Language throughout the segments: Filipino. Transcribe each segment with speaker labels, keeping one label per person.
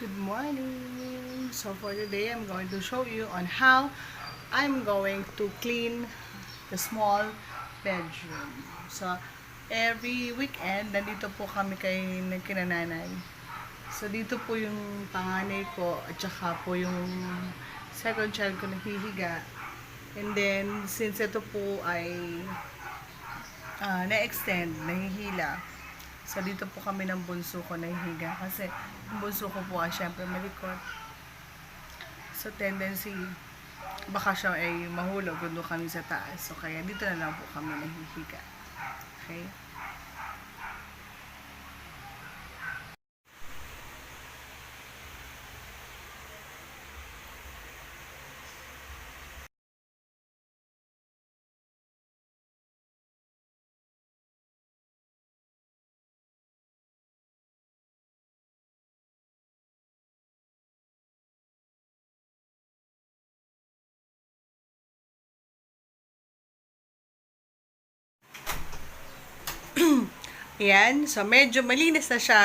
Speaker 1: Good morning! So for today, I'm going to show you on how I'm going to clean the small bedroom. So, every weekend, nandito po kami kay kinananay. So, dito po yung panganay ko at saka po yung second child ko nahihiga. And then, since ito po ay na-extend, nahihila. So, dito po kami ng bunso ko nahihiga. Kasi, yung bunso ko po ay syempre malikot. So, tendency, baka siya ay mahulog kung doon kami sa taas. So, kaya dito na lang po kami nahihiga. Okay? Yan. So, medyo malinis na siya.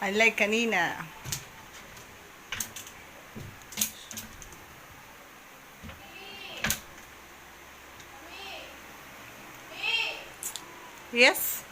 Speaker 1: Unlike kanina. Yes?